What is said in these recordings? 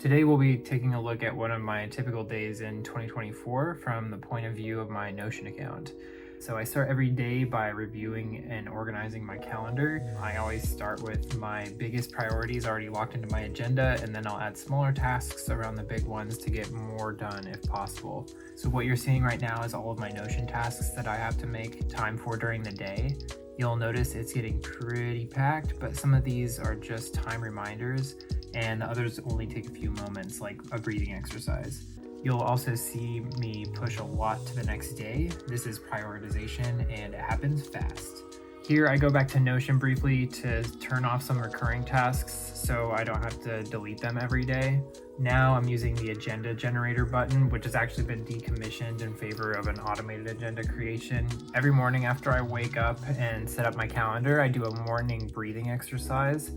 Today we'll be taking a look at one of my typical days in 2024 from the point of view of my Notion account. So I start every day by reviewing and organizing my calendar. I always start with my biggest priorities already locked into my agenda, and then I'll add smaller tasks around the big ones to get more done if possible. So what you're seeing right now is all of my Notion tasks that I have to make time for during the day. You'll notice it's getting pretty packed, but some of these are just time reminders and the others only take a few moments, like a breathing exercise. You'll also see me push a lot to the next day. This is prioritization and it happens fast. Here I go back to Notion briefly to turn off some recurring tasks so I don't have to delete them every day. Now I'm using the agenda generator button, which has actually been decommissioned in favor of an automated agenda creation. Every morning after I wake up and set up my calendar, I do a morning breathing exercise.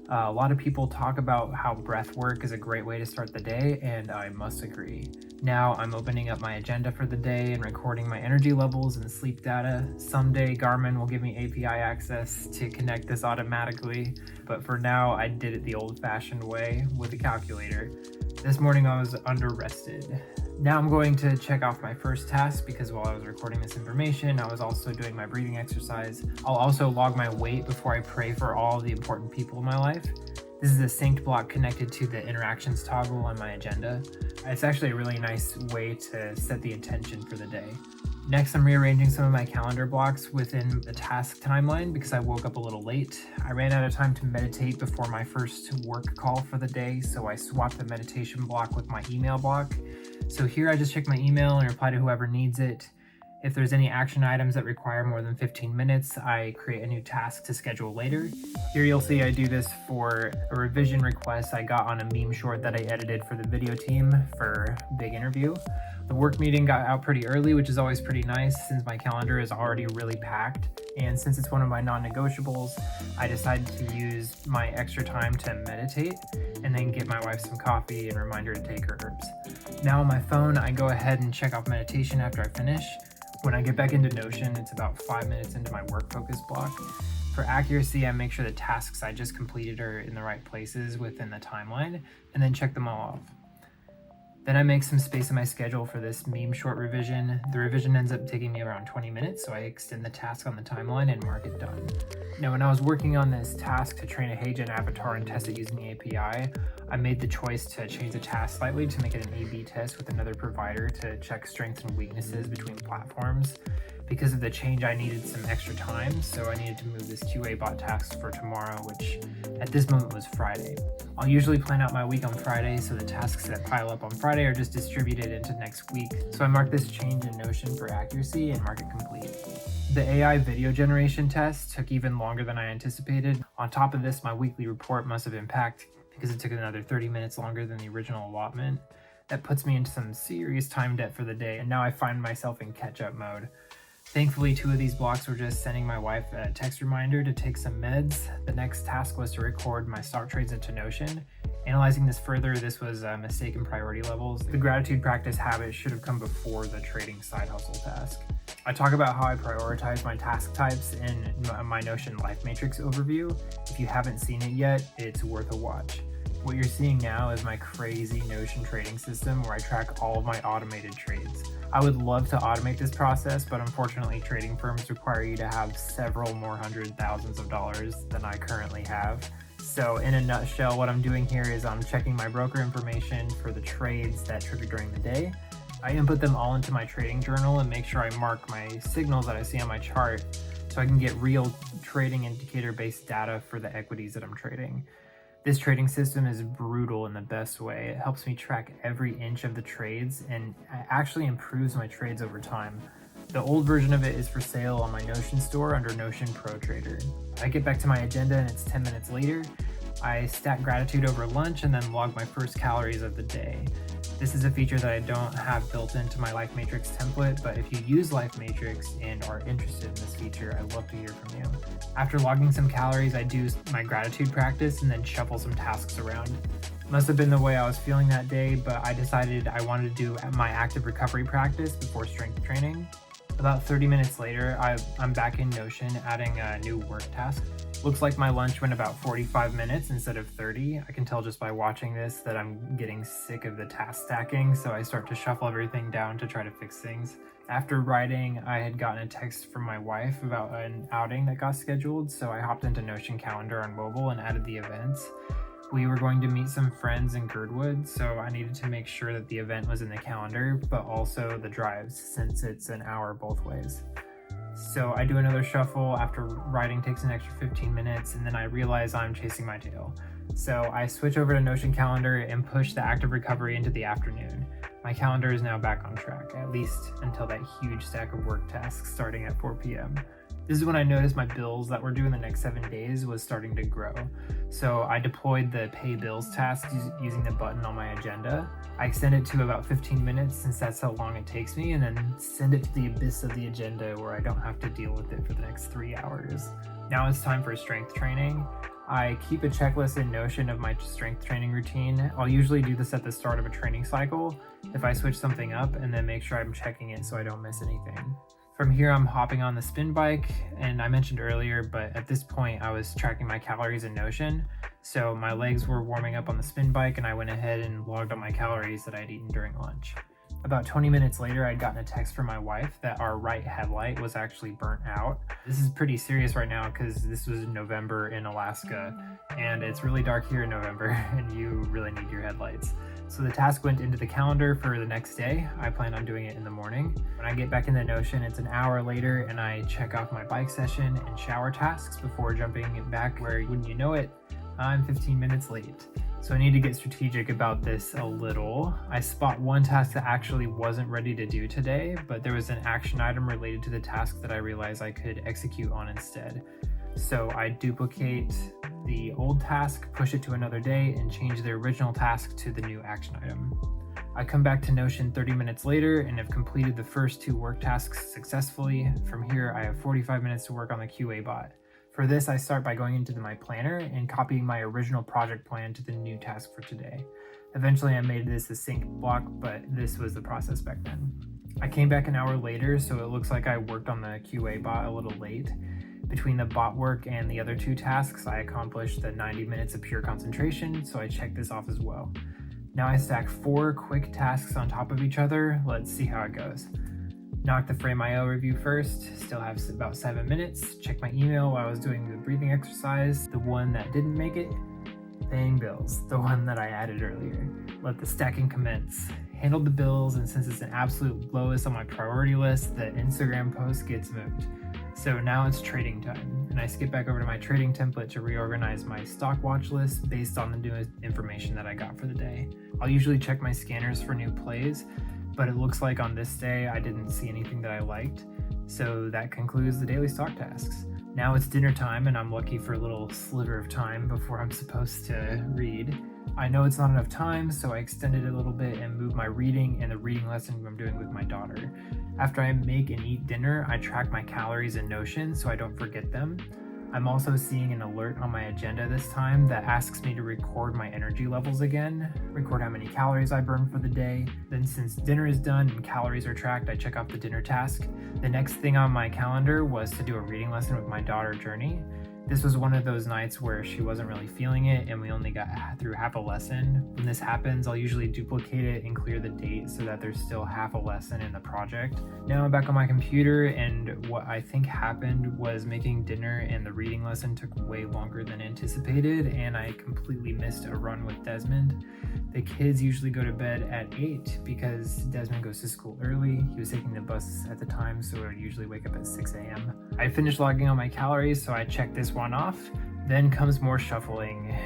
A lot of people talk about how breath work is a great way to start the day, and I must agree. Now I'm opening up my agenda for the day and recording my energy levels and sleep data. Someday Garmin will give me API access to connect this automatically, but for now I did it the old-fashioned way with a calculator. This morning I was under-rested. Now I'm going to check off my first task because while I was recording this information, I was also doing my breathing exercise. I'll also log my weight before I pray for all the important people in my life. This is a synced block connected to the interactions toggle on my agenda. It's actually a really nice way to set the intention for the day. Next, I'm rearranging some of my calendar blocks within the task timeline because I woke up a little late. I ran out of time to meditate before my first work call for the day, so I swapped the meditation block with my email block. So here I just check my email and reply to whoever needs it. If there's any action items that require more than 15 minutes, I create a new task to schedule later. Here you'll see I do this for a revision request I got on a meme short that I edited for the video team for a big interview. The work meeting got out pretty early, which is always pretty nice since my calendar is already really packed. And since it's one of my non-negotiables, I decided to use my extra time to meditate and then get my wife some coffee and remind her to take her herbs. Now on my phone, I go ahead and check off meditation after I finish. When I get back into Notion, it's about 5 minutes into my work focus block. For accuracy, I make sure the tasks I just completed are in the right places within the timeline and then check them all off. Then I make some space in my schedule for this meme short revision. The revision ends up taking me around 20 minutes, so I extend the task on the timeline and mark it done. Now, when I was working on this task to train a HeyGen avatar and test it using the API, I made the choice to change the task slightly to make it an A/B test with another provider to check strengths and weaknesses between platforms. Because of the change, I needed some extra time, so I needed to move this QA bot task for tomorrow, which at this moment was Friday. I'll usually plan out my week on Friday, so the tasks that pile up on Friday are just distributed into next week. So I mark this change in Notion for accuracy and mark it complete. The AI video generation test took even longer than I anticipated. On top of this, my weekly report must have been packed because it took another 30 minutes longer than the original allotment. That puts me into some serious time debt for the day, and now I find myself in catch-up mode. Thankfully, 2 of these blocks were just sending my wife a text reminder to take some meds. The next task was to record my stock trades into Notion. Analyzing this further, this was a mistake in priority levels. The gratitude practice habit should have come before the trading side hustle task. I talk about how I prioritize my task types in my Notion Life Matrix overview. If you haven't seen it yet, it's worth a watch. What you're seeing now is my crazy Notion trading system where I track all of my automated trades. I would love to automate this process, but unfortunately trading firms require you to have several more hundred thousands of dollars than I currently have. So in a nutshell, what I'm doing here is I'm checking my broker information for the trades that trigger during the day. I input them all into my trading journal and make sure I mark my signals that I see on my chart so I can get real trading indicator-based data for the equities that I'm trading. This trading system is brutal in the best way. It helps me track every inch of the trades and actually improves my trades over time. The old version of it is for sale on my Notion store under Notion Pro Trader. I get back to my agenda and it's 10 minutes later. I stack gratitude over lunch and then log my first calories of the day. This is a feature that I don't have built into my Life Matrix template, but if you use Life Matrix and are interested in this feature, I'd love to hear from you. After logging some calories, I do my gratitude practice and then shuffle some tasks around. Must have been the way I was feeling that day, but I decided I wanted to do my active recovery practice before strength training. About 30 minutes later, I'm back in Notion adding a new work task. Looks like my lunch went about 45 minutes instead of 30. I can tell just by watching this that I'm getting sick of the task stacking, so I start to shuffle everything down to try to fix things. After writing, I had gotten a text from my wife about an outing that got scheduled, so I hopped into Notion Calendar on mobile and added the events. We were going to meet some friends in Girdwood, so I needed to make sure that the event was in the calendar, but also the drives, since it's an hour both ways. So I do another shuffle after writing takes an extra 15 minutes, and then I realize I'm chasing my tail. So I switch over to Notion Calendar and push the active recovery into the afternoon. My calendar is now back on track, at least until that huge stack of work tasks starting at 4 p.m. This is when I noticed my bills that were due in the next 7 days was starting to grow. So I deployed the pay bills task using the button on my agenda. I extend it to about 15 minutes since that's how long it takes me, and then send it to the abyss of the agenda where I don't have to deal with it for the next 3 hours. Now it's time for strength training. I keep a checklist in Notion of my strength training routine. I'll usually do this at the start of a training cycle if I switch something up, and then make sure I'm checking it so I don't miss anything. From here, I'm hopping on the spin bike, and I mentioned earlier, but at this point I was tracking my calories in Notion. So my legs were warming up on the spin bike, and I went ahead and logged on my calories that I'd eaten during lunch. About 20 minutes later, I'd gotten a text from my wife that our right headlight was actually burnt out. This is pretty serious right now because this was in November in Alaska, and it's really dark here in November, and you really need your headlights. So the task went into the calendar for the next day. I plan on doing it in the morning. When I get back in the Notion, it's an hour later, and I check off my bike session and shower tasks before jumping back where, wouldn't you know it, I'm 15 minutes late. So I need to get strategic about this a little. I spot one task that actually wasn't ready to do today, but there was an action item related to the task that I realized I could execute on instead. So I duplicate the old task, push it to another day, and change the original task to the new action item. I come back to Notion 30 minutes later and have completed the first 2 work tasks successfully. From here, I have 45 minutes to work on the QA bot. For this, I start by going into my planner and copying my original project plan to the new task for today. Eventually, I made this a sync block, but this was the process back then. I came back an hour later, so it looks like I worked on the QA bot a little late. Between the bot work and the other 2 tasks, I accomplished the 90 minutes of pure concentration, so I checked this off as well. Now I stack 4 quick tasks on top of each other. Let's see how it goes. Knock the Frame.io review first, still have about 7 minutes. Check my email while I was doing the breathing exercise, the one that didn't make it. Paying bills, the one that I added earlier. Let the stacking commence. Handled the bills, and since it's an absolute lowest on my priority list, the Instagram post gets moved. So now it's trading time, and I skip back over to my trading template to reorganize my stock watch list based on the newest information that I got for the day. I'll usually check my scanners for new plays, but it looks like on this day I didn't see anything that I liked, so that concludes the daily stock tasks. Now it's dinner time, and I'm lucky for a little sliver of time before I'm supposed to read. I know it's not enough time, so I extended it a little bit and moved my reading and the reading lesson I'm doing with my daughter. After I make and eat dinner, I track my calories in Notion so I don't forget them. I'm also seeing an alert on my agenda this time that asks me to record my energy levels again, record how many calories I burned for the day. Then since dinner is done and calories are tracked, I check off the dinner task. The next thing on my calendar was to do a reading lesson with my daughter, Journey. This was one of those nights where she wasn't really feeling it and we only got through half a lesson. When this happens, I'll usually duplicate it and clear the date so that there's still half a lesson in the project. Now I'm back on my computer, and what I think happened was making dinner and the reading lesson took way longer than anticipated, and I completely missed a run with Desmond. The kids usually go to bed at 8 because Desmond goes to school early. He was taking the bus at the time, so I would usually wake up at 6 a.m. I finished logging on my calories, so I checked this one off. Then comes more shuffling.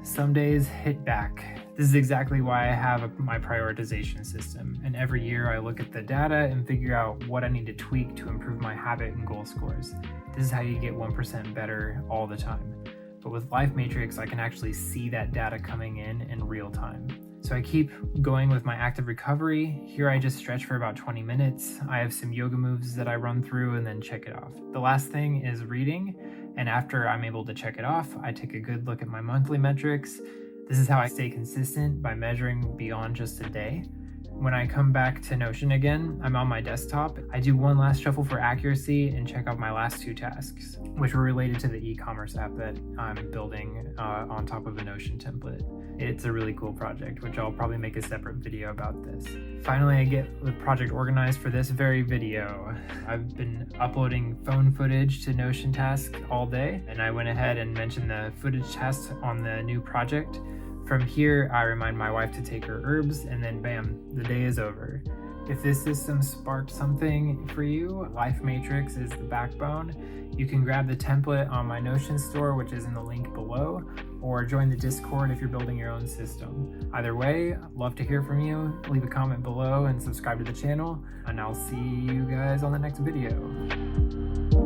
Some days hit back. This is exactly why I have my prioritization system, and every year I look at the data and figure out what I need to tweak to improve my habit and goal scores. This is how you get 1% better all the time. But with Life Matrix, I can actually see that data coming in real time. So I keep going with my active recovery. Here I just stretch for about 20 minutes. I have some yoga moves that I run through and then check it off. The last thing is reading, and after I'm able to check it off, I take a good look at my monthly metrics. This is how I stay consistent, by measuring beyond just a day. When I come back to Notion again, I'm on my desktop. I do one last shuffle for accuracy and check out my last 2 tasks, which were related to the e-commerce app that I'm building on top of a Notion template. It's a really cool project, which I'll probably make a separate video about this. Finally, I get the project organized for this very video. I've been uploading phone footage to Notion Task all day, and I went ahead and mentioned the footage task on the new project. From here, I remind my wife to take her herbs, and then bam, the day is over. If this system sparked something for you, Life Matrix is the backbone. You can grab the template on my Notion store, which is in the link below, or join the Discord if you're building your own system. Either way, I'd love to hear from you. Leave a comment below and subscribe to the channel, and I'll see you guys on the next video.